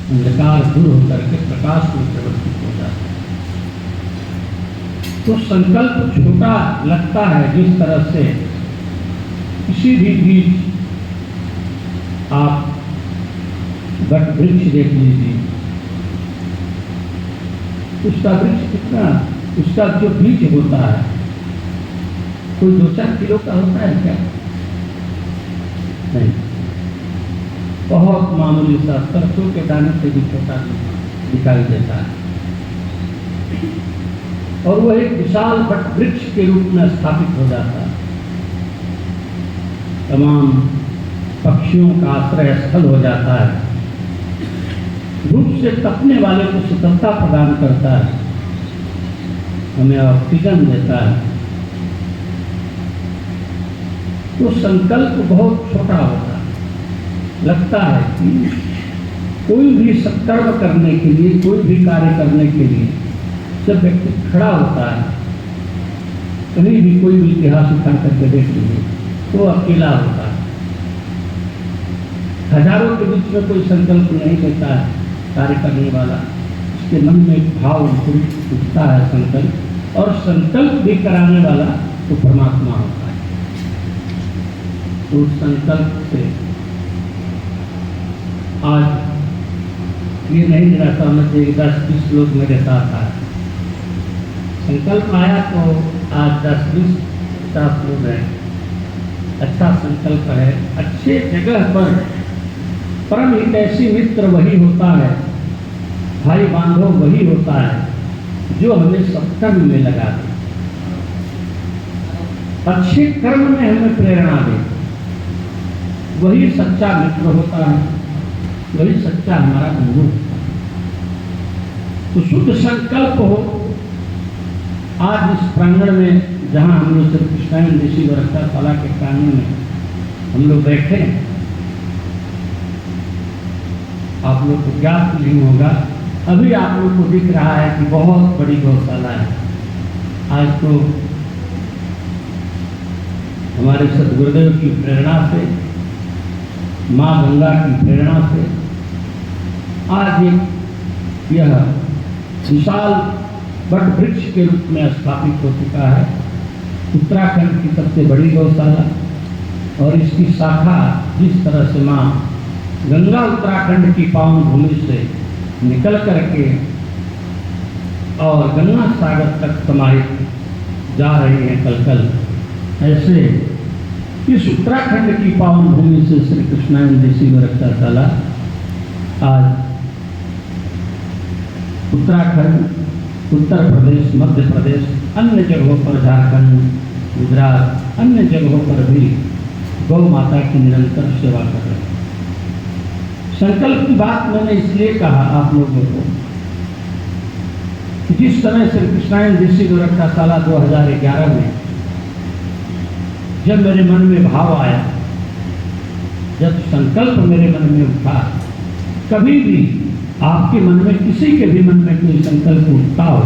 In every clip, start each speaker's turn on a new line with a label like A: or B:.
A: अंधकार दूर होकर के प्रकाश में परिवर्तित हो जाता है। तो संकल्प छोटा लगता है, जिस तरह से किसी भी बीज, आप वट वृक्ष देख लीजिए, उसका वृक्ष कितना, उसका जो बीज होता है कोई 2-4 किलो का होता है क्या? नहीं, बहुत मामूली सा, सरसों के दाने से भी छोटा दिखाई देता है, और वह एक विशाल वट वृक्ष के रूप में स्थापित हो जाता है। तमाम पक्षियों का आश्रय स्थल हो जाता है, धूप से तपने वाले को शीतलता प्रदान करता है, हमें ऑक्सीजन देता है। तो संकल्प बहुत छोटा होता है, लगता है कि कोई भी सत्कर्म करने के लिए, कोई भी कार्य करने के लिए जब व्यक्ति खड़ा होता है, कहीं भी कोई भी इतिहास उठा करके देख लीजिए, तो अकेला होता है, हजारों के बीच में कोई संकल्प नहीं देता है कार्य करने वाला, उसके मन में एक भाव उठता है संकल्प, और संकल्प भी कराने वाला तो परमात्मा होता है। तो संकल्प से आज ये नहीं रहता मुझे 10-20 लोग मेरे साथ आए, संकल्प आया तो आज 10-20-50 लोग हैं। अच्छा संकल्प है, अच्छे जगह पर परम हितैषी मित्र वही होता है, भाई बांधव वही होता है जो हमें सत्कर्म में लगा दे, अच्छे कर्म में हमें प्रेरणा दे, वही सच्चा मित्र होता है, वही सच्चा हमारा बंधु होता है। तो शुद्ध संकल्प हो। आज इस प्रांगण में जहाँ हम लोग श्री कृष्णानंद ऋषि वरकशाला के प्रांगण में हम लोग बैठे, आप लोग को ज्ञात नहीं होगा, अभी आप लोग को दिख रहा है कि बहुत बड़ी गौशाला है। आज तो हमारे सद्गुरुदेव की प्रेरणा से, माँ गंगा की प्रेरणा से आज यह विशाल वट वृक्ष के रूप में स्थापित हो चुका है। उत्तराखंड की सबसे बड़ी गौशाला, और इसकी शाखा जिस तरह से माँ गंगा उत्तराखंड की पावन भूमि से निकल करके और गंगा सागर तक समाहित जा रही है कल, ऐसे इस उत्तराखंड की पावन भूमि से श्री कृष्णानंद ऋषि वरकशाला आज उत्तराखंड, उत्तर प्रदेश, मध्य प्रदेश, अन्य जगहों पर, झारखंड, गुजरात, अन्य जगहों पर भी गौ माता की निरंतर सेवा कर रहे हैं। संकल्प की बात मैंने इसलिए कहा आप लोगों को कि जिस समय श्री कृष्णानंद ऋषि वरकशाला 2011 में जब मेरे मन में भाव आया, जब संकल्प मेरे मन में उठा, कभी भी आपके मन में, किसी के भी मन में कोई संकल्प उठता हो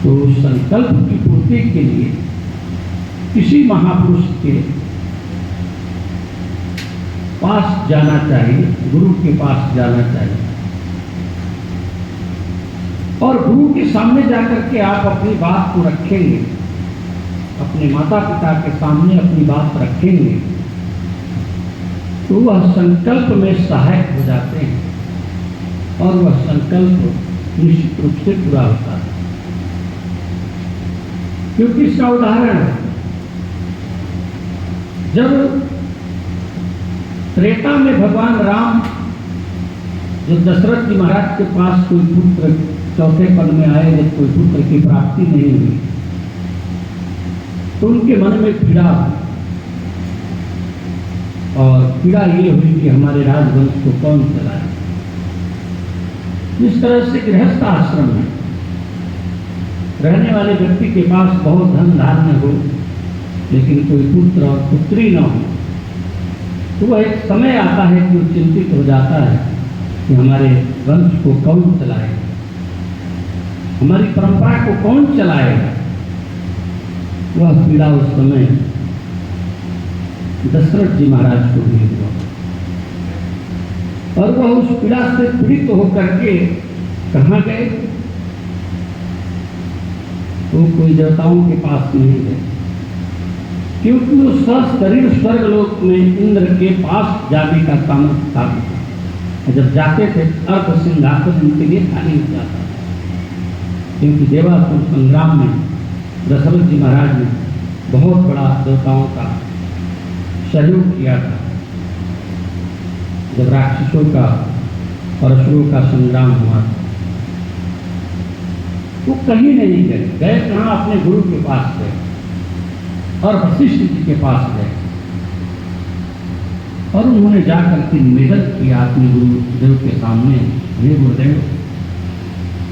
A: तो उस संकल्प की पूर्ति के लिए किसी महापुरुष के पास जाना चाहिए, गुरु के पास जाना चाहिए, और गुरु के सामने जाकर के आप अपनी बात को रखेंगे, अपने माता पिता के सामने अपनी बात रखेंगे, तो वह संकल्प में सहायक हो जाते हैं, और वह संकल्प निश्चित रूप से पूरा होता है। क्योंकि इसका उदाहरण है, जब त्रेता में भगवान राम जो दशरथ जी महाराज के पास कोई पुत्र चौथे पद में आए, जब कोई पुत्र की प्राप्ति नहीं हुई तो उनके मन में पीड़ा हुई, और पीड़ा ये हुई कि हमारे राजवंश को कौन चलाए। जिस तरह से गृहस्थ आश्रम में रहने वाले व्यक्ति के पास बहुत धन धान्य हो, लेकिन कोई पुत्र और पुत्री न हो, तो वह एक समय आता है कि वो चिंतित हो जाता है कि हमारे वंश को कौन चलाएगा, हमारी परंपरा को कौन चलाएगा। वह पीड़ा उस समय दशरथ जी महाराज को भी हुआ। और वह उस पीड़ा से पीड़ित होकर के कहाँ गए? वो कोई देवताओं के पास नहीं गए, क्योंकि वो सशरीर स्वर्गलोक में इंद्र के पास जाने का सामर्थ्य था। जब जाते थे अर्थ सिंहासन उनके लिए खाली हो जाता था, क्योंकि देवासुर संग्राम में दशरथ जी महाराज ने बहुत बड़ा देवताओं का सहयोग किया था। जब राक्षसों का और असुरों का संग्राम हुआ था, वो कहीं नहीं गए कहाँ? अपने गुरु के पास गए और वशिष्ठ जी के पास गए और उन्होंने जाकर के निवेदन किया अपने गुरुदेव के सामने, हे गुरुदेव,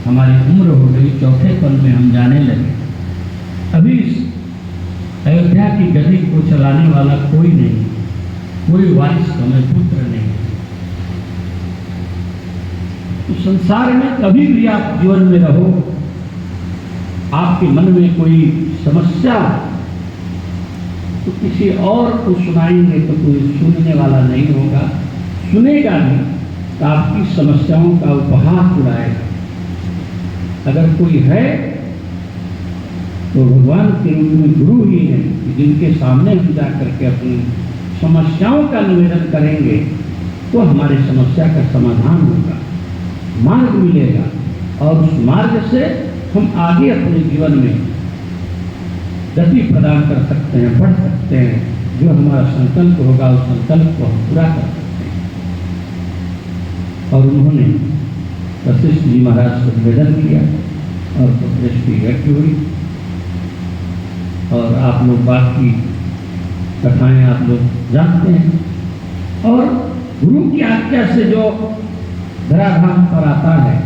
A: हमारी उम्र हो गई, चौथे पल में हम जाने लगे, अभी इस अयोध्या की गद्दी को चलाने वाला कोई नहीं, कोई वारिस हमें पुत्र नहीं। तो संसार में कभी भी आप जीवन में रहो, आपके मन में कोई समस्या तो किसी और को सुनाएंगे तो कोई सुनने वाला नहीं होगा, सुनेगा नहीं तो आपकी समस्याओं का उपहास उड़ाएगा। अगर कोई है तो भगवान के रूप में गुरु ही है, जिनके सामने हम जाकर के अपनी समस्याओं का निवेदन करेंगे तो हमारी समस्या का समाधान होगा, मार्ग मिलेगा और उस मार्ग से हम आगे अपने जीवन में गति प्रदान कर सकते हैं, बढ़ सकते हैं। जो हमारा संकल्प होगा उस संकल्प को हम पूरा कर सकते हैं। और उन्होंने वशिष्ठ जी महाराज को निवेदन किया और दृष्टि व्यक्त हुई। और आप लोग बाकी कथाएं आप लोग जानते हैं। और गुरु की आज्ञा से जो धराधाम पर आता है,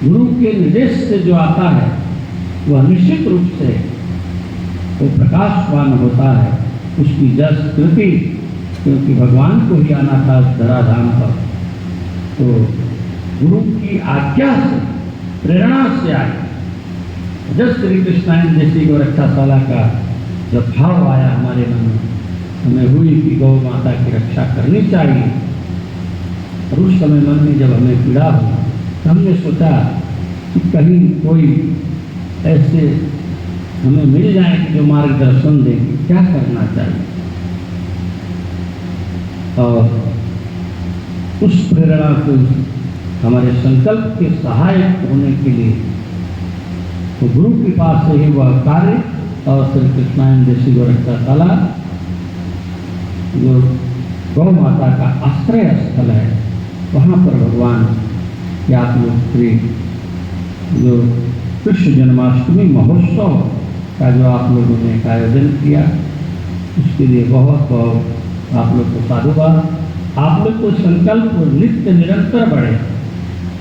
A: गुरु के निर्देश से जो आता है, वह निश्चित रूप से वो प्रकाशवान होता है। उसकी जस कृति, क्योंकि भगवान को ही आना था उस धराधाम पर, तो गुरु की आज्ञा से, प्रेरणा से आए। जब श्री कृष्णायन जैसी गोरक्षाशाला का जब भाव आया हमारे मन में, हमें हुई कि गौ माता की रक्षा करनी चाहिए। और उस समय मन में जब हमें पीड़ा हुआ तो हमने सोचा कि कहीं कोई ऐसे हमें मिल जाए कि जो मार्गदर्शन दे कि क्या करना चाहिए। और उस प्रेरणा से हमारे संकल्प के सहायक होने के लिए तो गुरु के पास से ही वह कार्य, और श्री कृष्णायन जैसी गोरक्षाशाला जो गौ माता का आश्रय स्थल है, वहाँ पर भगवान के आप लोग श्री जो कृष्ण जन्माष्टमी महोत्सव का जो आप लोगों ने एक आयोजन किया, उसके लिए बहुत बहुत आप लोग को साधुवाद। आप लोग को संकल्प नित्य निरंतर बढ़े।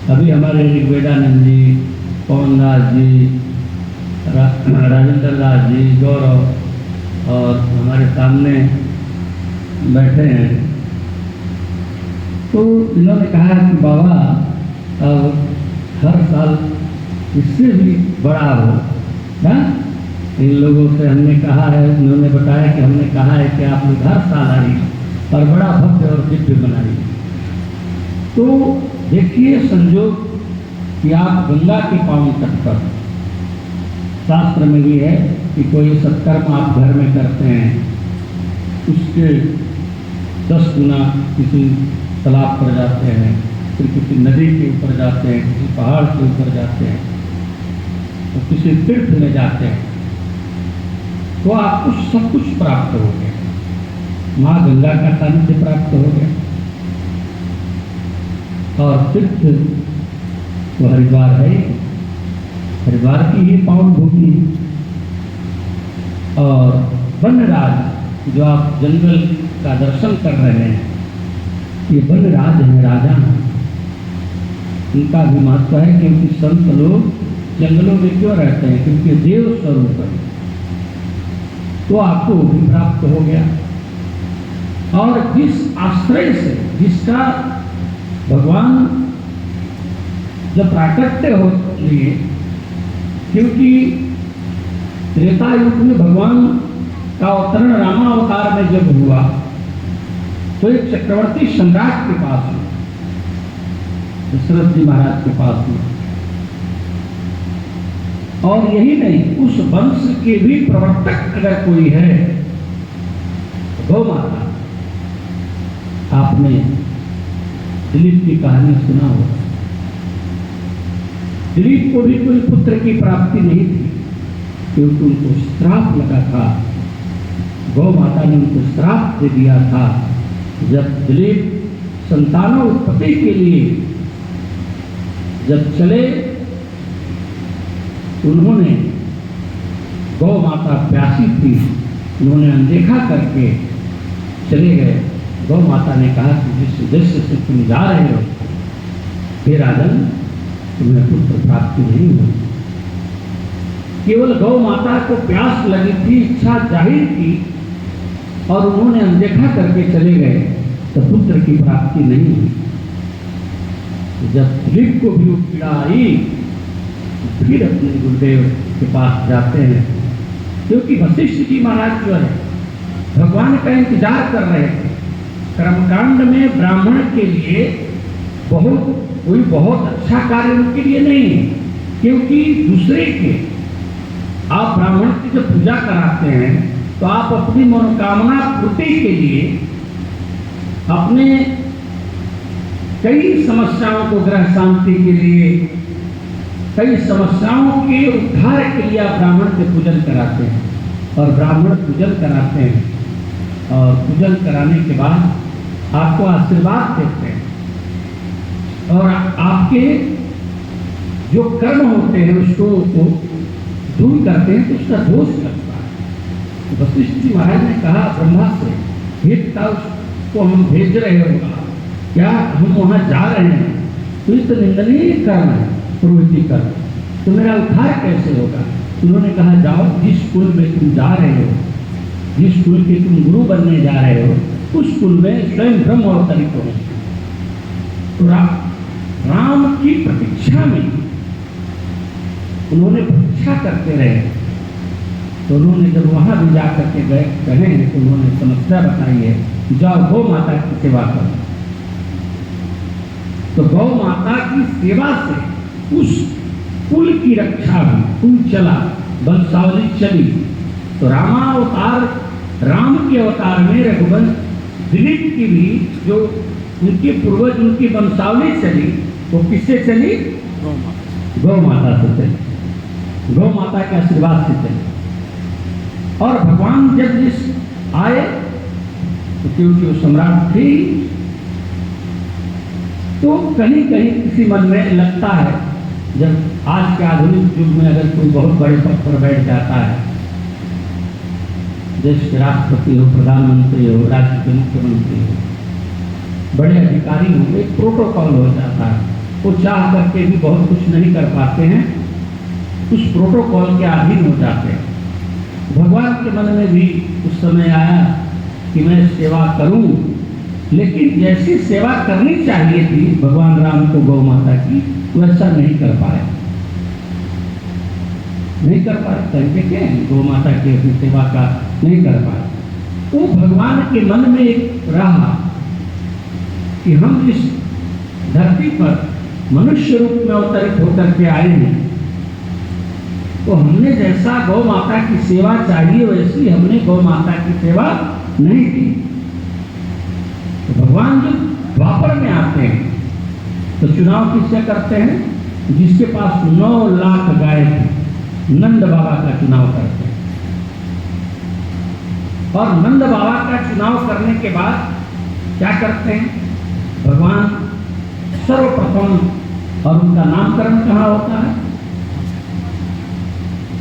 A: अभी हमारे ऋग्वेदानंद जी, पवन दास जी, राजेंद्र दास जी, गौरव और हमारे सामने बैठे हैं, तो इन्होंने कहा कि बाबा अब हर साल इससे भी बड़ा हो ना। इन लोगों से हमने कहा है, उन्होंने बताया कि हमने कहा है कि आप लोग हर साल आइए और बड़ा भव्य और दिव्य बनाइए। तो देखिए संजोग कि आप गंगा के पावन तट पर, शास्त्र में भी है कि कोई सत्कर्म आप घर में करते हैं, उसके 10 गुना किसी तालाब पर जाते हैं, फिर किसी नदी के ऊपर जाते हैं, किसी पहाड़ के ऊपर जाते हैं, तो किसी तीर्थ में जाते हैं, तो आपको सब कुछ प्राप्त हो गया। माँ गंगा का सानिध्य प्राप्त हो गया। और तीर्थ तो हरिद्वार है, हरिद्वार की ही पावन भूमि है। और वनराज जो आप जंगल का दर्शन कर रहे हैं, ये वनराज है, राजा है। इनका भी महत्व है, क्योंकि संत लोग जंगलों में क्यों रहते हैं? क्योंकि देव स्वरूप है। तो आपको भी प्राप्त हो गया। और जिस आश्रय से, जिसका भगवान जब प्राकट्य हो लिए, क्योंकि त्रेता युग में भगवान का अवतरण रामावतार में जब हुआ तो एक चक्रवर्ती सम्राट के पास हुआ। दशरथ जी महाराज के पास में। और यही नहीं, उस वंश के भी प्रवर्तक अगर कोई है, गौ माता। आपने दिलीप की कहानी सुना होगा। दिलीप को भी कोई पुत्र की प्राप्ति नहीं थी, क्योंकि उनको श्राप लगा था। गौ माता ने उनको श्राप दे दिया था। जब दिलीप संतानोत्पत्ति के लिए जब चले, उन्होंने, गौ माता प्यासी थी, उन्होंने अनदेखा करके चले गए। गौ माता ने कहा कि जिस उद्देश्य से तुम जा रहे हो, हे राजन, तुम्हें पुत्र प्राप्ति नहीं हुई। केवल गौ माता को प्यास लगी थी, इच्छा जाहिर की, और उन्होंने अनदेखा करके चले गए, तो पुत्र की प्राप्ति नहीं हुई। जब दिलीप को भी वो पीड़ा आई, फिर अपने गुरुदेव के पास जाते हैं, क्योंकि वशिष्ठ जी महाराज जो है भगवान का इंतजार कर रहे थे। कर्मकांड में ब्राह्मण के लिए कोई बहुत अच्छा कार्य उनके लिए नहीं है, क्योंकि दूसरे के आप ब्राह्मण की जब पूजा कराते हैं तो आप अपनी मनोकामना पूर्ति के लिए, अपने कई समस्याओं को, ग्रह शांति के लिए, कई समस्याओं के उद्धार के लिए आप ब्राह्मण के पूजन कराते हैं। और ब्राह्मण पूजन कराते हैं, और पूजन कराने के बाद आपको आशीर्वाद देते हैं, और आपके जो कर्म होते हैं उसको दूर करते हैं, तो उसका दोष लगता है। तो वशिष्ठ जी महाराज ने कहा ब्रह्मा से, हे पिता, उसको हम भेज रहे हो, क्या हम वहाँ जा रहे हैं, तो ये तो निंदनीय कर्म है, प्रवृत्ति कर्म, तो मेरा उद्धार कैसे होगा। उन्होंने कहा, जाओ, जिस कुल में तुम जा रहे हो, जिस कुल के तुम गुरु बनने जा रहे हो, उस कुल में स्वयं ब्रह्म अवतरित हो। तो राम की प्रतीक्षा में उन्होंने प्रतीक्षा करते रहे। तो उन्होंने जब वहां भी जाकर के गए कहे, तो उन्होंने समस्या बताई है, जाओ गौ माता की सेवा करो। तो गौ माता की सेवा से उस कुल की रक्षा हुई, कुल चला, वंशावली चली। तो रामावतार, राम के अवतार में रघुवंश दिलीप की भी जो उनके पूर्वज, उनकी वंशावली चली, वो किससे चली? गौ माता से चली, गौ माता के आशीर्वाद से चली। और भगवान जब जिस आए, तो क्योंकि वो सम्राट थी, तो कहीं कहीं किसी मन में लगता है, जब आज के आधुनिक युग में अगर कोई बहुत बड़े पद पर बैठ जाता है, देश के राष्ट्रपति हो, प्रधानमंत्री हो, राज्य के मुख्यमंत्री हो, बड़े अधिकारी हो, एक प्रोटोकॉल हो जाता है। वो चाह करके भी बहुत कुछ नहीं कर पाते हैं, उस प्रोटोकॉल के अधीन हो जाते हैं। भगवान के मन में भी उस समय आया कि मैं सेवा करूं, लेकिन जैसी सेवा करनी चाहिए थी भगवान राम को गौ माता की, वैसा नहीं कर पाए, नहीं कर पाए। करके क्या गौ माता की अपनी सेवा का नहीं कर पाए। वो भगवान के मन में एक रहा कि हम इस धरती पर मनुष्य रूप में अवतरित होकर के आए हैं, तो हमने जैसा गौ माता की सेवा चाहिए वैसी हमने गौ माता की सेवा नहीं की। तो भगवान जब द्वापर में आते हैं तो चुनाव किससे करते हैं? जिसके पास 9 लाख गाय थी, नंद बाबा का चुनाव करते हैं। और नंद बाबा का चुनाव करने के बाद क्या करते हैं? भगवान सर्वप्रथम, और उनका नामकरण कहाँ होता है?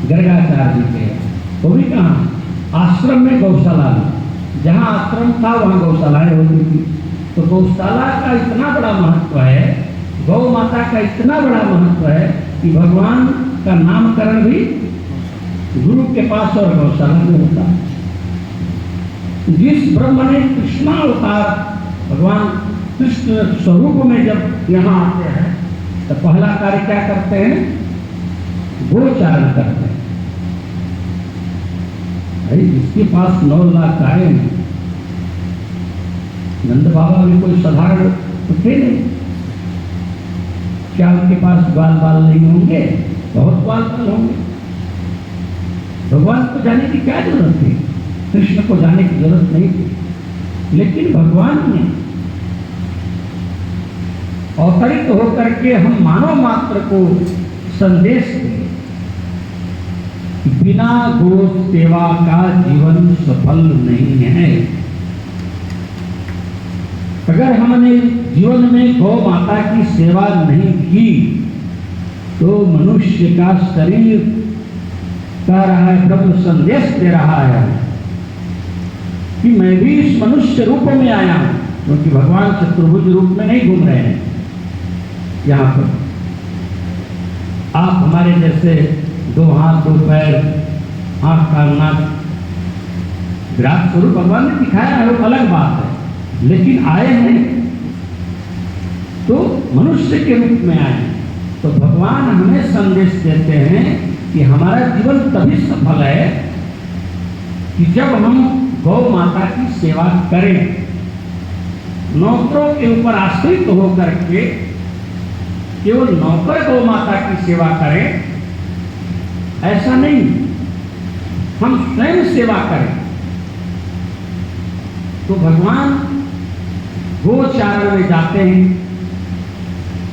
A: गर्गाचार्य जी के, वो भी कहाँ? आश्रम में, गौशाला में। जहाँ आश्रम था वहाँ गौशालाएं होती थी। तो गौशाला का इतना बड़ा महत्व है, गौ माता का इतना बड़ा महत्व है कि भगवान का नामकरण भी गुरु के पास और गौशाला में होता है। जिस ब्रह्म ने कृष्णावतार, भगवान कृष्ण स्वरूप में जब यहाँ आते हैं तो पहला कार्य क्या करते हैं? गोचारण करते हैं। भाई जिसके पास 9 लाख गाय हैं, नंद बाबा भी कोई साधारण तो थे नहीं, क्या उनके पास ग्वाल बाल नहीं होंगे? बहुत ग्वाल बाल होंगे। भगवान को जाने की क्या जरूरत थी? कृष्ण को जाने की जरूरत नहीं थी, लेकिन भगवान ने अवतरित होकर के हम मानव मात्र को संदेश दिए कि बिना गो सेवा का जीवन सफल नहीं है। अगर हमने जीवन में गौ माता की सेवा नहीं की तो मनुष्य का शरीर कह रहा है, ब्रह्म संदेश दे रहा है कि मैं भी इस मनुष्य रूप में आया हूं, क्योंकि भगवान चतुर्भुज रूप में नहीं घूम रहे हैं। यहां पर आप हमारे जैसे 2 हाथ 2 पैर, आंख कान नाक विराट स्वरूप भगवान ने दिखाया है, वो अलग बात है, लेकिन आए हैं तो मनुष्य के रूप में आए। तो भगवान हमें संदेश देते हैं कि हमारा जीवन तभी सफल है कि जब हम गौ माता की सेवा करें। नौकरों के ऊपर आश्रित होकर के केवल नौकर गौ माता की सेवा करें, ऐसा नहीं, हम स्वयं सेवा करें। तो भगवान गोचारण में जाते हैं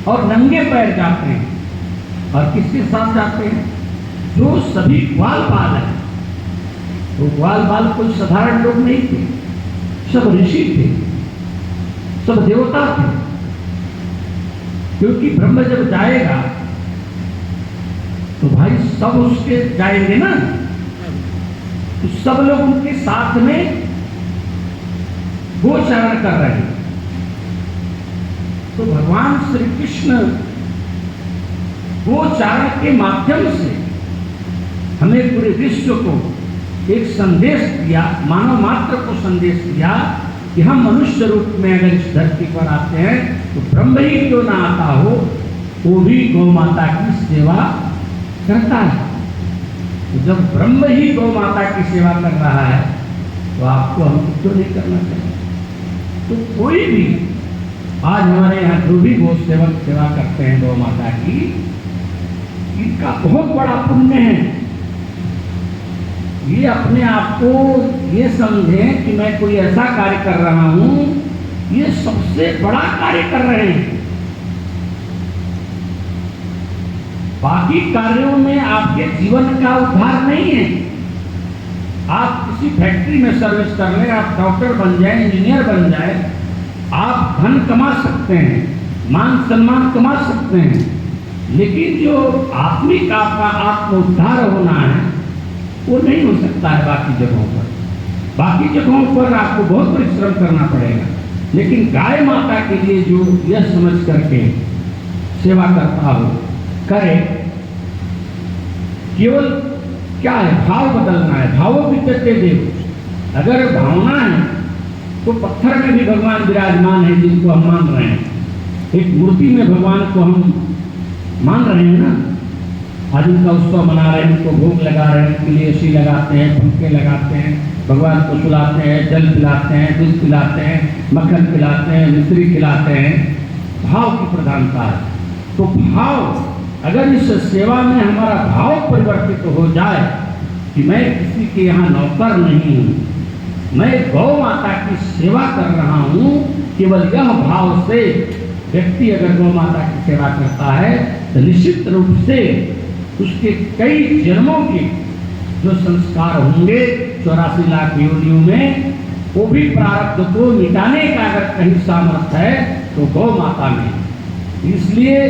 A: और नंगे पैर जाते हैं, और किसके साथ जाते हैं? जो सभी ग्वाल बाल है। तो ग्वाल बाल कोई साधारण लोग नहीं थे, सब ऋषि थे, सब देवता थे। क्योंकि ब्रह्म जब जाएगा तो भाई सब उसके जाएंगे ना, तो सब लोग उनके साथ में गोचारण कर रहे हैं। तो भगवान श्री कृष्ण गोचारण के माध्यम से हमें पूरे विश्व को एक संदेश दिया, मानव मात्र को संदेश दिया कि हम मनुष्य रूप में अगर इस धरती पर आते हैं तो ब्रह्म ही क्यों ना आता हो, वो भी गौ माता की सेवा करता है। तो जब ब्रह्म ही गौ माता की सेवा कर रहा है तो आपको हम क्यों नहीं करना चाहिए? तो कोई भी आज हमारे यहाँ जो भी गौ सेवक सेवा करते हैं गौ माता की, इनका बहुत बड़ा पुण्य है। ये अपने आप को ये समझें कि मैं कोई ऐसा कार्य कर रहा हूं, ये सबसे बड़ा कार्य कर रहे हैं। बाकी कार्यों में आपके जीवन का उद्धार नहीं है। आप किसी फैक्ट्री में सर्विस कर लें, आप डॉक्टर बन जाए, इंजीनियर बन जाए, आप धन कमा सकते हैं, मान सम्मान कमा सकते हैं, लेकिन जो आत्मिक आपका आत्म उद्धार होना है वो नहीं हो सकता है बाकी जगहों पर। बाकी जगहों पर आपको बहुत परिश्रम करना पड़ेगा, लेकिन गाय माता के लिए जो यह समझ करके सेवा करता हो, करे, केवल क्या है, भाव बदलना है। भावों विद्यते देव। अगर भावना है तो पत्थर में भी भगवान विराजमान है, जिनको हम मान रहे हैं। एक मूर्ति में भगवान को हम मान रहे हैं ना, आज उनका उत्सव मना रहे हैं, उनको भोग लगा रहे हैं, उनके लिए एसी लगाते हैं, पंखे लगाते हैं, भगवान को सुलाते हैं, जल पिलाते हैं, दूध पिलाते हैं, मक्खन पिलाते हैं, मिश्री खिलाते हैं। भाव की प्रधानता है। तो भाव, अगर इस सेवा में हमारा भाव परिवर्तित हो जाए कि मैं किसी के यहाँ नौकर नहीं हूँ, मैं गौ माता की सेवा कर रहा हूँ, केवल यह भाव से व्यक्ति अगर गौ माता की सेवा करता है तो निश्चित रूप से उसके कई जन्मों के जो संस्कार होंगे 84 लाख योनियों में, वो भी प्रारब्ध को मिटाने का अगर कहीं सामर्थ्य है तो गौ माता में। इसलिए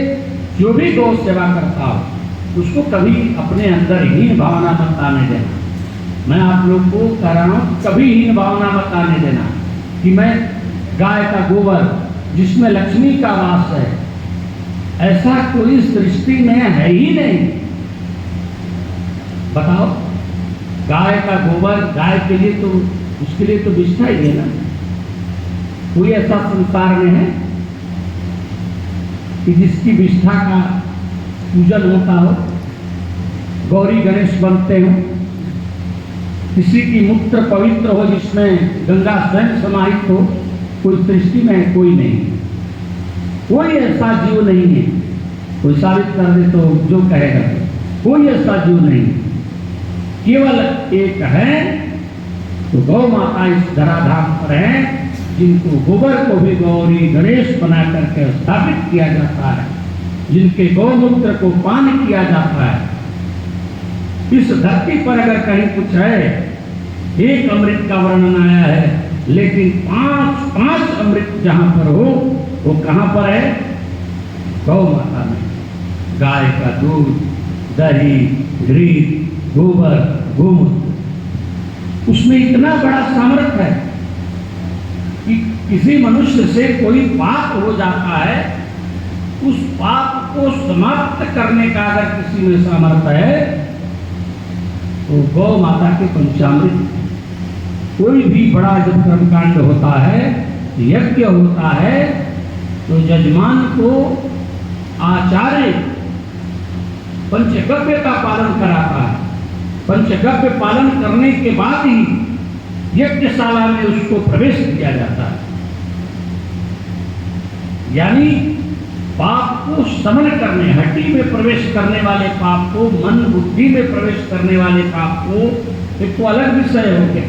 A: जो भी गौ सेवा करता हो उसको कभी अपने अंदर हीन भावना मत आने देना। मैं आप लोग को कह रहा हूँ, कभी हीन भावना मत आने देना कि मैं गाय का गोबर जिसमें लक्ष्मी का वास है, ऐसा कोई सृष्टि में है ही नहीं। बताओ, गाय का गोबर, गाय के लिए तो, उसके लिए तो विष्ठा ही है ना। कोई ऐसा संसार में है कि जिसकी विष्ठा का पूजन होता हो, गौरी गणेश बनते हो, किसी की मूत्र पवित्र हो जिसमें गंगा स्वयं समाहित हो, कोई सृष्टि में है? कोई नहीं। कोई ऐसा जीव नहीं है कोई साबित कर दे तो जो कहेगा, कोई ऐसा जीव नहीं, केवल एक है। तो गौ माता इस धराधाम पर है, जिनको गोबर को भी गौरी गणेश बना करके स्थापित किया जाता है, जिनके गौमूत्र को पान किया जाता है। इस धरती पर अगर कहीं कुछ है, एक अमृत का वर्णन आया है, लेकिन पांच अमृत जहां पर हो वो कहां पर है? गौ माता में। गाय का दूध, दही, घी, गोबर, गोमूत्र, उसमें इतना बड़ा सामर्थ्य है कि किसी मनुष्य से कोई पाप हो जाता है, उस पाप को समाप्त करने का अगर किसी में सामर्थ्य है तो गौ माता के पंचामृत। कोई भी बड़ा जब कर्मकांड होता है, यज्ञ होता है, तो यजमान को आचार्य पंचगव्य का पालन कराता है। पंचगव्य पालन करने के बाद ही यज्ञशाला में उसको प्रवेश किया जाता है। यानी पाप को समन करने, हड्डी में प्रवेश करने वाले पाप को, मन बुद्धि में प्रवेश करने वाले पाप को, एक तो अलग विषय हो गया,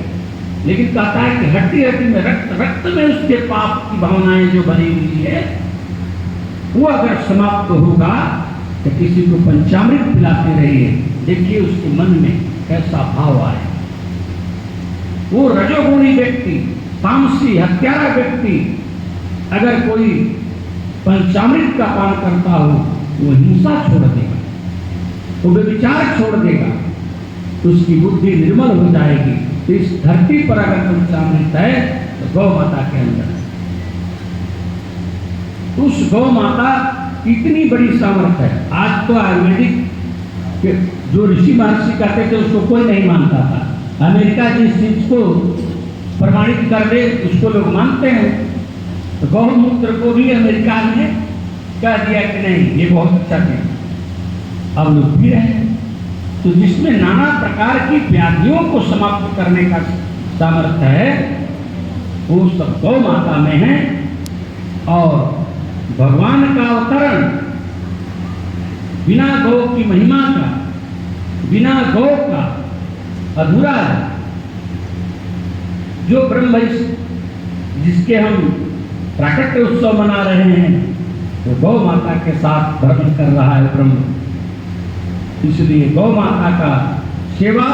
A: लेकिन कहता है कि हड्डी हड्डी में, रक्त में उसके पाप की भावनाएं जो बनी हुई है, वो अगर समाप्त होगा तो किसी को पंचामृत पिलाते रहिए, देखिए उसके मन में कैसा भाव आए। वो रजोगुणी व्यक्ति, तामसी हत्यारा व्यक्ति अगर कोई पंचामृत का पान करता हो, वो हिंसा छोड़ देगा, वो व्यभिचार छोड़ देगा, उसकी बुद्धि निर्मल हो जाएगी। तो इस धरती पर अगर पंचामृत है तो गौ माता के अंदर है। उस गौ माता इतनी बड़ी सामर्थ्य है। आज तो आयुर्वेदिक के जो ऋषि महर्षि कहते थे उसको कोई नहीं मानता था। अमेरिका जिस चीज को प्रमाणित कर दे उसको लोग मानते हैं। तो गौमूत्र को भी अमेरिका ने कह दिया कि नहीं, ये बहुत अच्छा है, अब लोग पी रहे हैं। तो जिसमें नाना प्रकार की व्याधियों को समाप्त करने का सामर्थ्य है, वो सब गौ माता में है। और भगवान का अवतरण बिना गौ की महिमा का, बिना गौ का अधूरा है। जो ब्रह्म जिसके हम प्राकट्य उत्सव मना रहे हैं, तो गौ माता के साथ भ्रमण कर रहा है ब्रह्म। इसलिए गौ माता का सेवा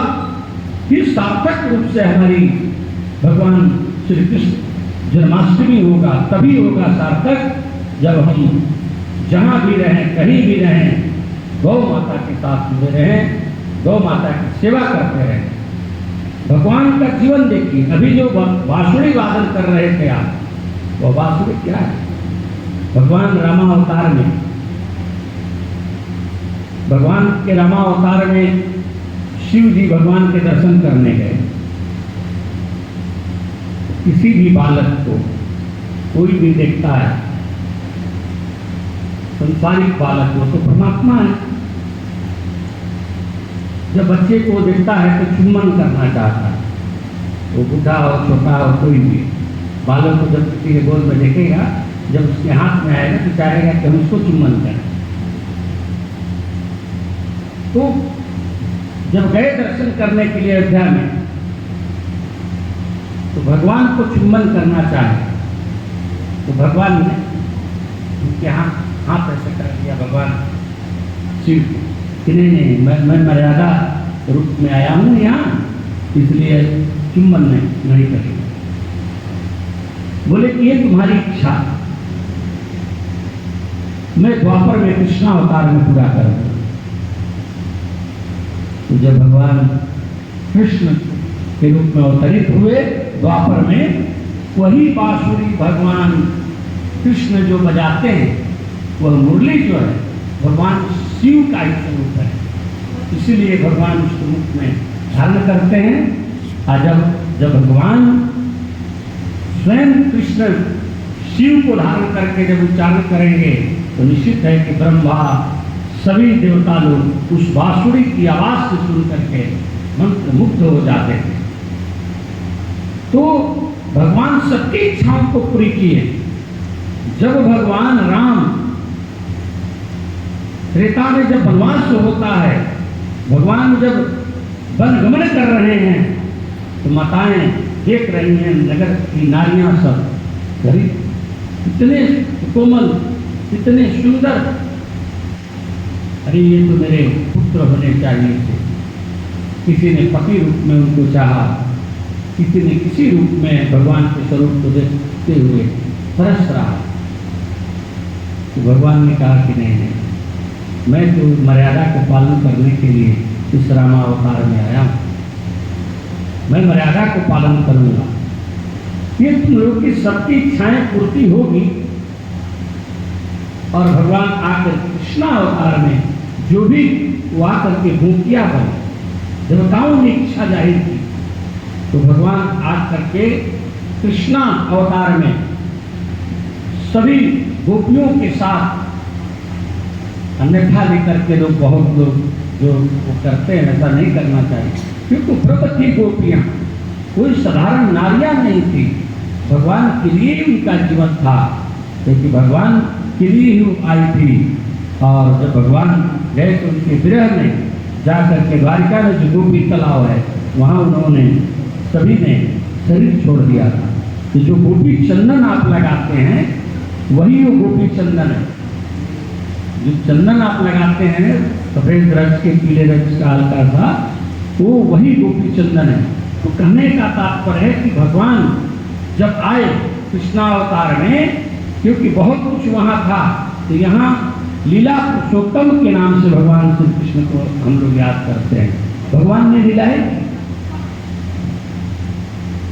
A: ही सार्थक रूप से हमारी भगवान श्री कृष्ण जन्माष्टमी होगा, तभी होगा सार्थक जब हम जहाँ भी रहें, कहीं भी रहें, गौ माता के साथ जुड़े रहें, गौ माता की सेवा करते रहें। भगवान का जीवन देखिए। अभी जो बांसुरी वादन कर रहे थे आप, वो बांसुरी क्या है? भगवान रामावतार में, भगवान के रामावतार में शिव जी भगवान के दर्शन करने गए। किसी भी बालक को कोई भी देखता है, संसारिक बालक वो तो परमात्मा है। जब बच्चे को देखता है तो चुम्बन करना चाहता है, वो बुढ़ा हो छोटा हो कोई भी बालक को जब किसी के गोद में देखेगा, जब उसके हाथ में आएगा तो चाहेगा कि हम उसको चुम्बन करें। तो जब गए दर्शन करने के लिए अयोध्या में, तो भगवान को चुम्बन करना चाहे तो भगवान ने उनके हाथ ऐसे कर दिया। भगवान शिव कि नहीं, मैं मर्यादा रूप में आया हूँ यहाँ, इसलिए चुम्बन नहीं करेंगे। बोले कि ये तुम्हारी इच्छा, मैं द्वापर में कृष्णा अवतार में पूरा करूंगा। तो जब भगवान कृष्ण के रूप में अवतरित हुए द्वापर में, वही बांसुरी भगवान कृष्ण जो बजाते हैं, वह मुरली जो है भगवान शिव का ही स्वरूप है। इसीलिए भगवान उस रूप में धारण करते हैं। और जब भगवान स्वयं कृष्ण शिव को धारण करके जब उच्चारण करेंगे, तो निश्चित है कि ब्रह्मा सभी देवता लोग उस बांसुरी की आवाज से सुन करके मंत्र मुग्ध हो जाते थे। तो भगवान सबकी इच्छाओं को पूरी किए। जब भगवान राम त्रेता में जब वनवास होता है, भगवान जब वनगमन कर रहे हैं, तो माताएं देख रही हैं नगर की नारियां सब गरीब, इतने कोमल, इतने सुंदर, अरे ये तो मेरे पुत्र होने चाहिए थे। किसी ने पति रूप में उनको चाहा, किसी ने किसी रूप में भगवान के स्वरूप को देखते हुए तरस रहा। तो भगवान ने कहा कि नहीं नहीं, मैं तो मर्यादा को पालन करने के लिए इस रामावतार में आया हूँ, मैं मर्यादा को पालन करूंगा। ये तुम लोग की सबकी इच्छाएं पूर्ति होगी। और भगवान आकर कृष्णा अवतार में जो भी वो आकर के भूखिया बने, देवताओं ने इच्छा जाहिर की, तो भगवान आकर के कृष्णा अवतार में सभी गोपियों के साथ, अन्यथा लेकर के लोग, बहुत लोग जो वो करते हैं, ऐसा नहीं करना चाहिए, क्योंकि प्रभु थी गोपियाँ, कोई साधारण नारियां नहीं थी, भगवान के लिए ही उनका जीवन था, क्योंकि भगवान के लिए ही वो आई थी। और जब भगवान गए तो उनके विरह में जाकर के द्वारिका में जो गोपी तालाब है, वहाँ उन्होंने सभी ने शरीर छोड़ दिया था। तो जो गोपी चंदन आप लगाते हैं वही वो गोपी चंदन है। जो चंदन आप लगाते हैं सफेद रंग के, पीले रंग का हल्का सा, वो वही गोपी चंदन है। तो कहने का तात्पर्य है कि भगवान जब आए कृष्णावतार में, क्योंकि बहुत कुछ वहाँ था, तो यहाँ लीला पुरुषोत्तम के नाम से भगवान श्री कृष्ण को हम लोग याद करते हैं। भगवान ने लीलाएं की।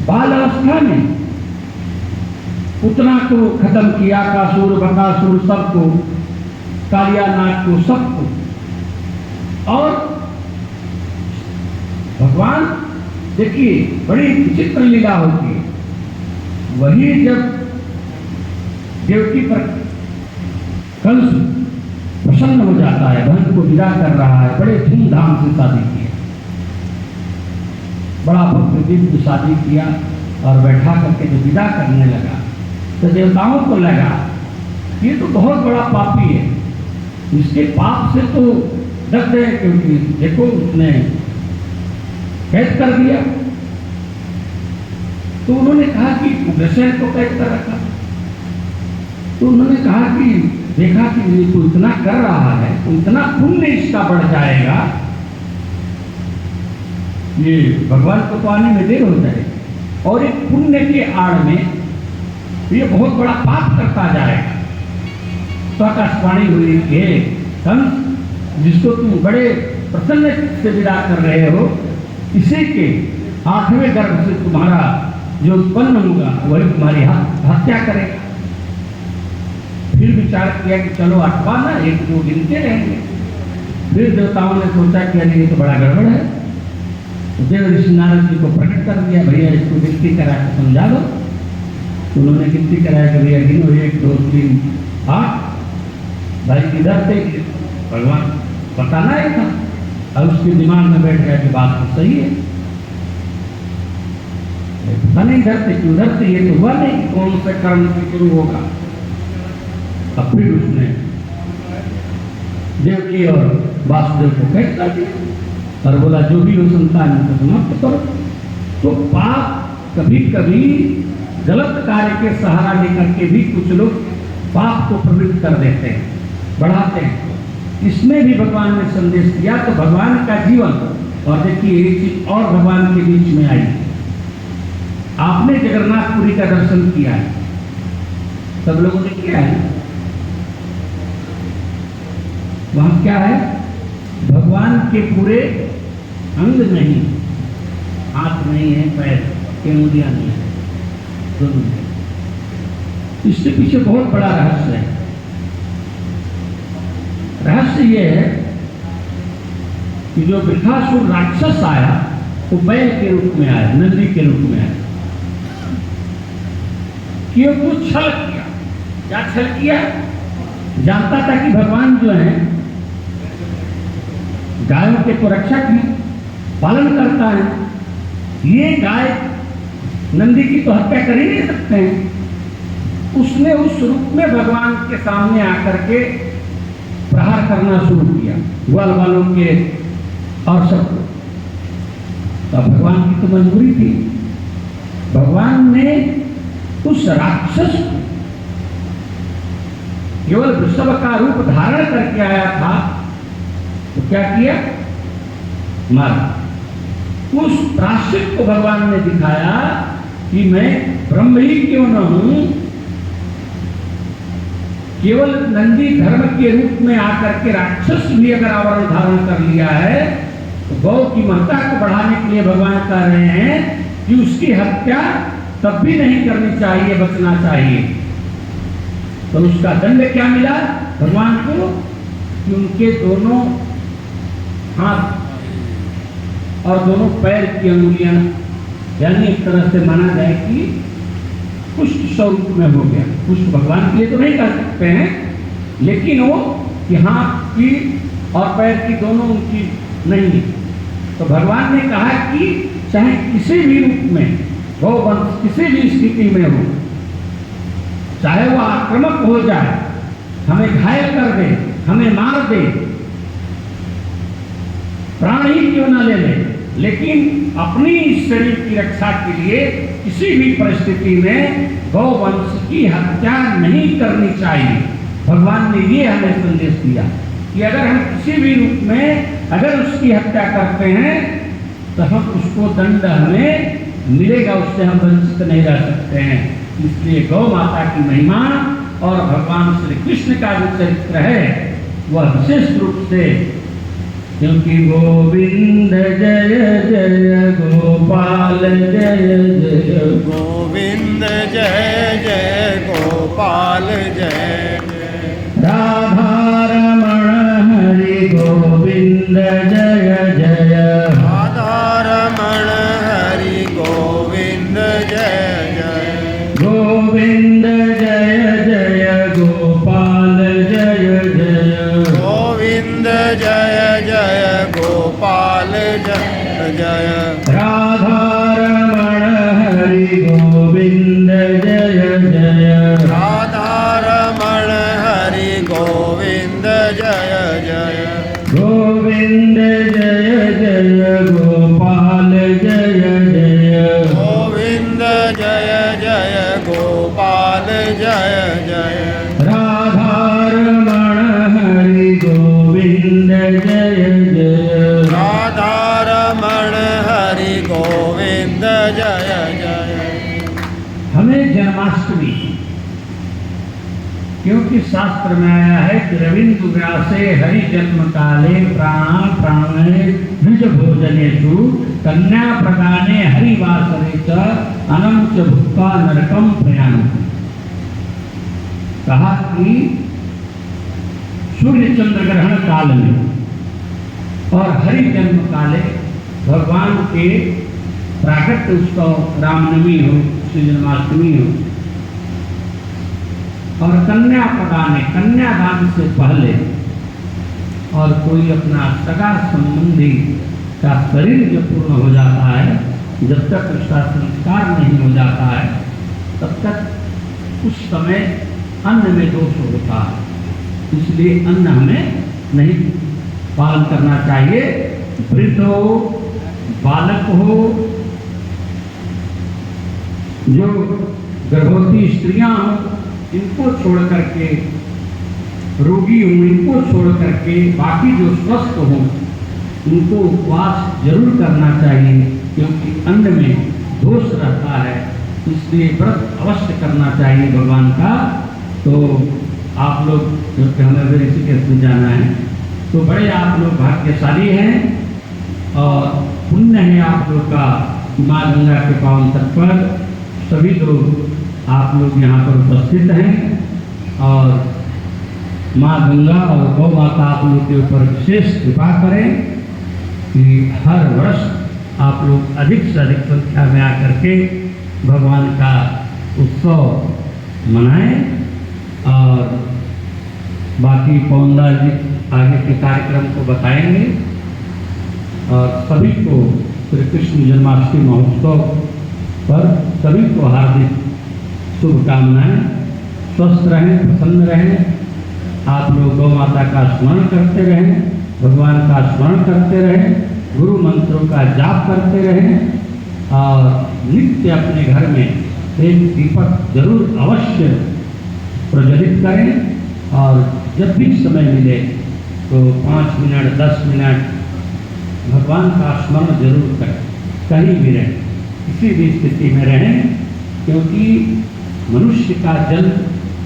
A: बाल अवस्था में पुतना को खत्म किया, कासुर बकासुर सबको, कालिया नाग को सबको। और भगवान देखिए बड़ी विचित्र लीला होती है। वही जब देवकी पर कंस प्रसन्न हो जाता है, बहन को विदा कर रहा है, बड़े धूमधाम से शादी की, बड़ा भव्य दिव्य शादी किया, और बैठा करके जो विदा करने लगा तो देवताओं को लगा ये तो बहुत बड़ा पापी है, इसके पाप से तो डरते हैं, क्योंकि देखो उसने कैद कर दिया। तो उन्होंने कहा कि उग्रसेन को कैद कर रखा। तो उन्होंने कहा कि देखा कि ये तो इतना कर रहा है, तो इतना पुण्य इसका बढ़ जाएगा, ये भगवान को तो आने में देर हो जाएगी, और एक पुण्य के आड़ में ये बहुत बड़ा पाप करता जाएगा। तो आकाशवाणी हुई कि कंस, जिसको तुम बड़े प्रसन्न से विदा कर रहे हो, इसी के 8वें गर्भ से तुम्हारा जो उत्पन्न होगा वही तुम्हारी हत्या करेगा। फिर विचार किया कि चलो 8वां ना, एक दो गिनते रहेंगे। फिर देवताओं ने सोचा कि अरे ये तो बड़ा गड़बड़ है। तो देव ऋषि नारद जी को प्रकट कर दिया, भैया इसको गिनती करा के समझा दो। उन्होंने गिनती कराया कि भैया गिनो 1 2 3 8। भाई किधर थे, भगवान बताना ही था, और उसके दिमाग में बैठ गया कि बात तो सही है, पता नहीं धरते क्यों धरते, ये तो हुआ नहीं कौन से कर्म से शुरू होगा। अब फिर उसने देवकी और वासुदेव को कैद कर दिया और बोला जो भी हो संतान को समाप्त करो। तो पाप कभी कभी गलत कार्य के सहारा लेकर के भी कुछ लोग पाप को प्रवृत्त कर देते हैं, बढ़ाते हैं। इसमें भी भगवान ने संदेश दिया। तो भगवान का जीवन, और देखिए एक चीज और भगवान के बीच में आई, आपने जगन्नाथपुरी का दर्शन किया है, सब लोगों ने किया है। वहां क्या है, भगवान के पूरे अंग नहीं, हाथ नहीं है, पैर के उंगलियां नहीं है, दोनों नहीं। इसके पीछे बहुत बड़ा रहस्य है। रहस्य यह है कि जो वृषासुर राक्षस आया वो बैल के रूप में आया, नंदी के रूप में आया, कि वो छल किया। क्या छल किया, जानता था कि भगवान जो है गायों के तो रक्षक हैं, पालन करता है, ये गाय नंदी की तो हत्या कर ही नहीं सकते हैं। उसने उस रूप में भगवान के सामने आकर के प्रहार करना शुरू किया ग्वाल वालों के और सबको। तो भगवान की तो मजबूरी थी, भगवान ने उस राक्षस को केवल वृषभ का रूप धारण करके आया था, तो क्या किया, मारा। उस प्राश्चित को भगवान ने दिखाया कि मैं ब्रह्म ही क्यों न हूं, केवल नंदी धर्म के रूप में आकर के राक्षस भी अगर आवरण धारण कर लिया है, तो गौ की महत्ता को बढ़ाने के लिए भगवान कह रहे हैं कि उसकी हत्या तब भी नहीं करनी चाहिए, बचना चाहिए। तो उसका दंड क्या मिला भगवान को कि उनके दोनों हाथ और दोनों पैर की अंगुलियां, यानी एक तरह से माना जाए कि पुष्ट स्वरूप में हो गया। पुष्ट भगवान के लिए तो नहीं कर सकते हैं, लेकिन वो कि हाथ की और पैर की दोनों उनकी नहीं। तो भगवान ने कहा कि चाहे किसी भी रूप में गौवंश किसी भी स्थिति में हो, चाहे वो आक्रामक हो जाए, हमें घायल कर दे, हमें मार दे, प्राण ही क्यों न ले ले, लेकिन अपनी शरीर की रक्षा के लिए किसी भी परिस्थिति में गौवंश की हत्या नहीं करनी चाहिए। भगवान ने ये हमें संदेश दिया कि अगर हम किसी भी रूप में अगर उसकी हत्या करते हैं तो हम उसको दंड हमें मिलेगा, उससे हम वंचित नहीं रह सकते हैं। इसलिए गौ माता की महिमा और भगवान श्री कृष्ण का जो चरित्र है वह विशेष रूप से, क्योंकि गोविंद जय जय गोपाल जय जय
B: गोविंद जय जय गोपाल जय जय
A: राधा रमण हरि गोविंद जय जय
B: राधा रमण हरि गोविंद जय जय
A: गोविंद जय जय गोपाल जय जय
B: गोविंद जय जय गोपाल जय जय
A: राधा रमण हरि गोविंद जय जय
B: राधा रमण हरि गोविंद जय जय
A: गोविंद जय जय गोपाल जय जय
B: गोविंद जय जय गोपाल जय जय
A: राधा रमण हरि गोविंद जय जय
B: राधा रमण हरि गोविंद जय जय।
A: हमें जन्माष्टमी, क्योंकि शास्त्र में आया है कि रविंद्र व्यासे हरि जन्म काले प्राण प्राणे द्विज भोजनेषु कन्या प्रदाने हरिवासरे च अनम च भुक्त्वा नरकम प्रयान्ति। कहा कि सूर्य चंद्र ग्रहण काल में और हरि जन्म काले भगवान के प्राकट्य उत्सव रामनवमी हो, श्री जन्माष्टमी हो, और कन्या प्रदान कन्यादान से पहले और कोई अपना सगा संबंधी का शरीर जब पूर्ण हो जाता है, जब तक उसका संस्कार नहीं हो जाता है, तब तक उस समय अन्न में दोष होता है। इसलिए अन्न हमें नहीं पालन करना चाहिए। वृद्ध हो, बालक हो, जो गर्भवती स्त्रियां हों, इनको छोड़ करके, रोगी हों इनको छोड़ करके, बाकी जो स्वस्थ हों उनको उपवास जरूर करना चाहिए, क्योंकि अन्न में दोष रहता है। इसलिए व्रत अवश्य करना चाहिए भगवान का। तो आप लोग जो कि हमें ऋषिकेश में जाना है, तो बड़े आप लोग भाग्यशाली हैं और पुण्य है आप लोग का। माँ गंगा के पावन तट पर सभी लोग आप लोग यहाँ पर उपस्थित हैं और माँ गंगा और गौ माता आप लोग के ऊपर विशेष कृपा करें कि हर वर्ष आप लोग अधिक से अधिक संख्या में आकर के भगवान का उत्सव मनाएं। और बाकी पौंदा जी आगे के कार्यक्रम को बताएंगे और सभी को श्री कृष्ण जन्माष्टमी महोत्सव पर सभी को हार्दिक शुभकामनाएं। स्वस्थ रहें, प्रसन्न रहें, आप लोग गौ माता का स्मरण करते रहें, भगवान का स्मरण करते रहें, गुरु मंत्रों का जाप करते रहें और नित्य अपने घर में एक दीपक जरूर अवश्य प्रज्वलित करें। और जब भी समय मिले तो 5 मिनट 10 मिनट भगवान का स्मरण जरूर करें। कहीं भी रहें, किसी भी स्थिति में रहें, क्योंकि मनुष्य का जन्म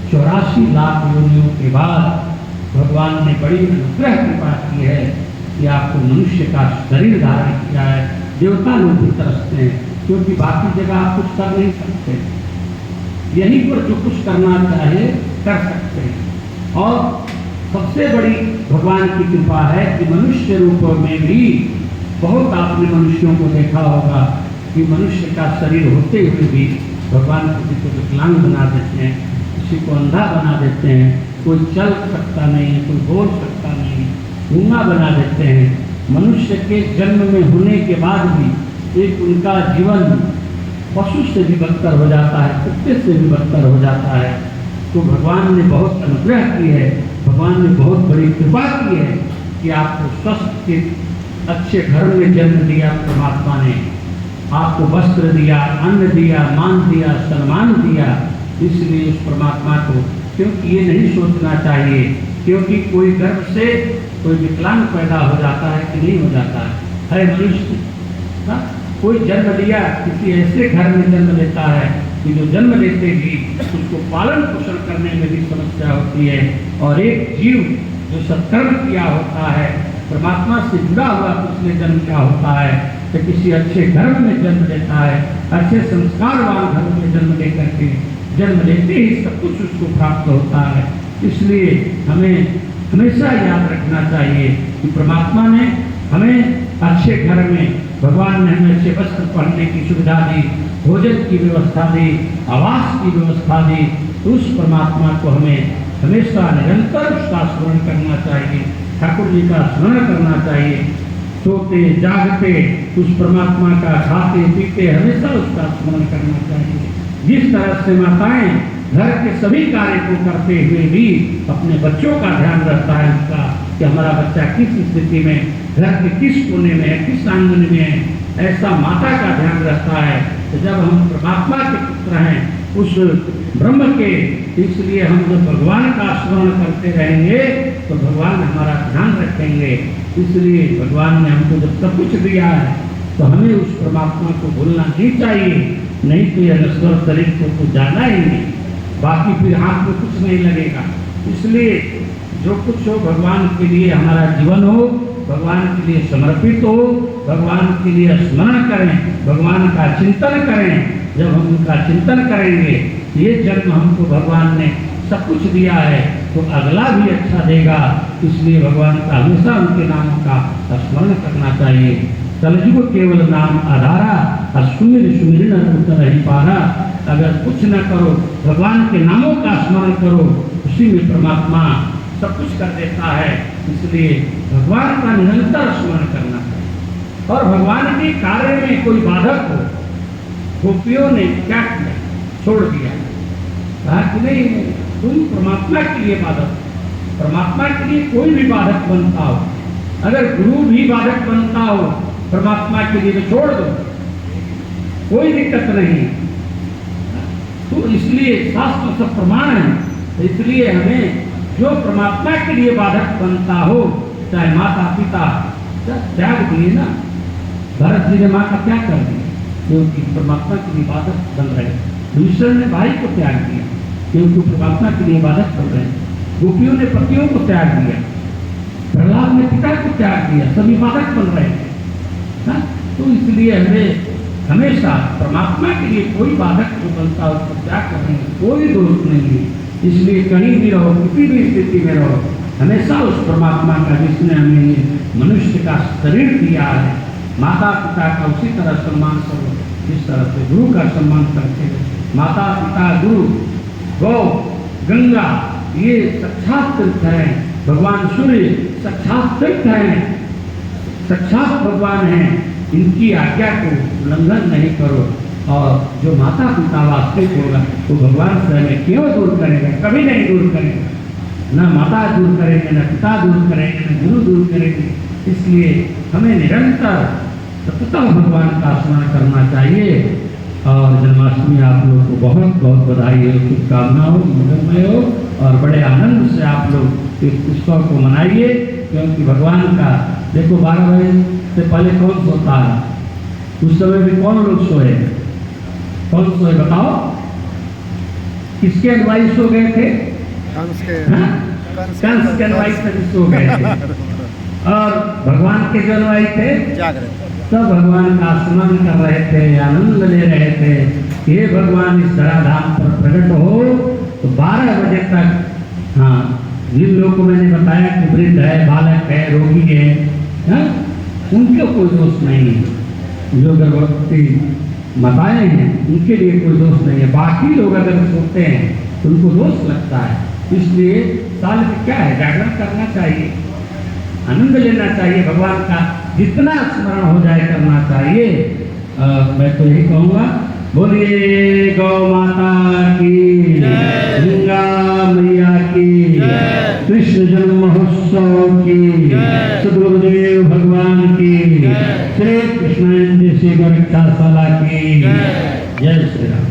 A: 84 लाख योनियों के बाद भगवान ने बड़ी अनुग्रह कृपा की है कि आपको मनुष्य का शरीर धारण किया है। देवता लोग भी तरसते हैं, क्योंकि बाकी जगह आप कुछ कर नहीं सकते, यहीं पर जो कुछ करना चाहे कर सकते हैं। और सबसे बड़ी भगवान की कृपा है कि मनुष्य रूप में भी बहुत आपने मनुष्यों को देखा होगा कि मनुष्य का शरीर होते हुए भी भगवान किसी को विकलांग बना देते हैं, किसी को अंधा बना देते हैं, कोई चल सकता नहीं है, कोई बोल सकता नहीं, गूंगा बना देते हैं। मनुष्य के जन्म में होने के बाद भी एक उनका जीवन पशु से भी बदतर हो जाता है, कुत्ते से भी बदतर हो जाता है। तो भगवान ने बहुत अनुग्रह की है, भगवान ने बहुत बड़ी कृपा की है कि आपको स्वस्थ के अच्छे घर में जन्म दिया। परमात्मा ने आपको वस्त्र दिया, अन्न दिया, मान दिया, सम्मान दिया। इसलिए उस परमात्मा को, क्योंकि ये नहीं सोचना चाहिए क्योंकि कोई गर्भ से कोई विकलांग पैदा हो जाता है कि नहीं हो जाता है मनुष्य ना? कोई जन्म लिया, किसी ऐसे घर में जन्म लेता है कि जो जन्म लेते ही उसको पालन पोषण करने में भी समस्या होती है। और एक जीव जो सत्कर्म किया होता है, परमात्मा से जुड़ा हुआ पिछले जन्म क्या होता है तो किसी अच्छे घर में जन्म लेता है, अच्छे संस्कारवान घर में जन्म लेकर के जन्म लेते ही सब कुछ उसको प्राप्त होता है। इसलिए हमें हमेशा याद रखना चाहिए कि परमात्मा ने हमें अच्छे घर में, भगवान ने हमें अच्छे वस्त्र पहनने की सुविधा दी, भोजन की व्यवस्था दी, आवास की व्यवस्था दी। तो उस परमात्मा को हमें हमेशा निरंतर उसका स्मरण करना चाहिए, ठाकुर जी का स्मरण करना चाहिए। सोते जागते उस परमात्मा का, खाते पीते हमेशा उसका स्मरण करना चाहिए। जिस तरह से माताएं घर के सभी कार्य को करते हुए भी अपने बच्चों का ध्यान रखता है उसका कि हमारा बच्चा किस स्थिति में, घर के किस कोने में है, किस आंगन में है, ऐसा माता का ध्यान रखता है। तो जब हम परमात्मा के पुत्र हैं उस ब्रह्म के, इसलिए हम जब भगवान का स्मरण करते रहेंगे तो भगवान हमारा ध्यान रखेंगे। इसलिए भगवान ने हमको जब सब कुछ दिया है तो हमें उस परमात्मा को भूलना नहीं चाहिए, नहीं तो यह नश्वर शरीर को तो जाना ही नहीं, बाकी फिर हाथ में कुछ नहीं लगेगा। इसलिए जो कुछ हो भगवान के लिए हमारा जीवन हो, भगवान के लिए समर्पित हो, भगवान के लिए स्मरण करें, भगवान का चिंतन करें। जब हम उनका चिंतन करेंगे, ये जन्म हमको भगवान ने सब कुछ दिया है तो अगला भी अच्छा देगा। इसलिए भगवान का हमेशा उनके नामों का स्मरण करना चाहिए। कलयुग केवल नाम आधारा, और सुमिर सुमिर न नहीं पारा। अगर कुछ न करो, भगवान के नामों का स्मरण करो, उसी में परमात्मा सब कुछ कर देता है। इसलिए भगवान का निरंतर स्मरण करना चाहिए। और भगवान के कार्य में कोई बाधक हो, गोपियों ने क्या किया, छोड़ दिया, कहा कि नहीं तुम परमात्मा के लिए बाधक, परमात्मा के लिए कोई भी बाधक बनता हो, अगर गुरु भी बाधक बनता हो परमात्मा के लिए तो छोड़ दो, कोई दिक्कत नहीं। तो इसलिए शास्त्र सब प्रमाण है। इसलिए हमें जो परमात्मा के लिए बाधक बनता हो, चाहे माता पिता त्याग दिए ना, भरत जी ने माँ का त्याग कर दिया क्योंकि परमात्मा के लिए बाधक बन रहे। ईश्वर ने भाई को त्याग दिया क्योंकि परमात्मा के लिए बाधक बन रहे। गोपियों ने पतियों को त्याग दिया, प्रहलाद ने पिता को त्याग दिया, सभी बाधक बन रहे थे। तो इसलिए हमें हमेशा परमात्मा के लिए कोई बाधक जो बनता है उसको त्याग करने में कोई दोष नहीं है। इसलिए कहीं भी रहो, किसी भी स्थिति में रहो, हमेशा उस परमात्मा का, जिसने हमें मनुष्य का शरीर दिया है, माता पिता का उसी तरह सम्मान करो जिस तरह से गुरु का सम्मान करते हो। माता पिता, गुरु, गौ, गंगा, ये साक्षात तीर्थ हैं। भगवान सूर्य साक्षात तीर्थ हैं, साक्षात भगवान हैं। इनकी आज्ञा को उल्लंघन नहीं करो। और जो माता पिता वास्तविक होगा वो भगवान से हमें क्यों दूर करेगा, कभी नहीं दूर करेगा। न माता दूर करेंगे, न पिता दूर करेंगे, न गुरु दूर करेंगे। इसलिए हमें निरंतर सततः भगवान का स्मरण करना चाहिए। और जन्माष्टमी आप लोग को बहुत बहुत बधाई हो, शुभकामनाएं हो, मंगलमय हो और बड़े आनंद से आप लोग इस उत्सव को मनाइए। क्योंकि भगवान का देखो 12 बजे से पहले कौन सोता है? उस समय भी कौन लोग सोए? कौन सोए बताओ? किसके अनुयायी सो गए थे? कंस के अनुयायी सभी सो गए थे और भगवान के जो अनुयायी थे
B: जागृत
A: सब भगवान का स्मरण कर रहे थे, आनंद ले रहे थे। हे भगवान इस धराधाम पर प्रकट हो। तो 12 बजे तक हाँ, जिन लोगों को मैंने बताया कि वृद्ध है, बालक है, रोगी है, हाँ, उनके कोई दोष नहीं है। जो गर्भवती माताएं हैं उनके लिए कोई दोष नहीं है। बाकी लोग अगर सोते हैं तो उनको दोष लगता है। इसलिए साल में क्या है, जागरण करना चाहिए, आनंद लेना चाहिए, भगवान का जितना स्मरण हो जाए करना चाहिए। मैं तो यही कहूँगा, बोलिए गौ माता की, गंगा मैया की, कृष्ण जन्म महोत्सव की, सद्गुरुदेव भगवान की, श्री कृष्ण जैसी गोरक्षाशाला की जय श्री राम।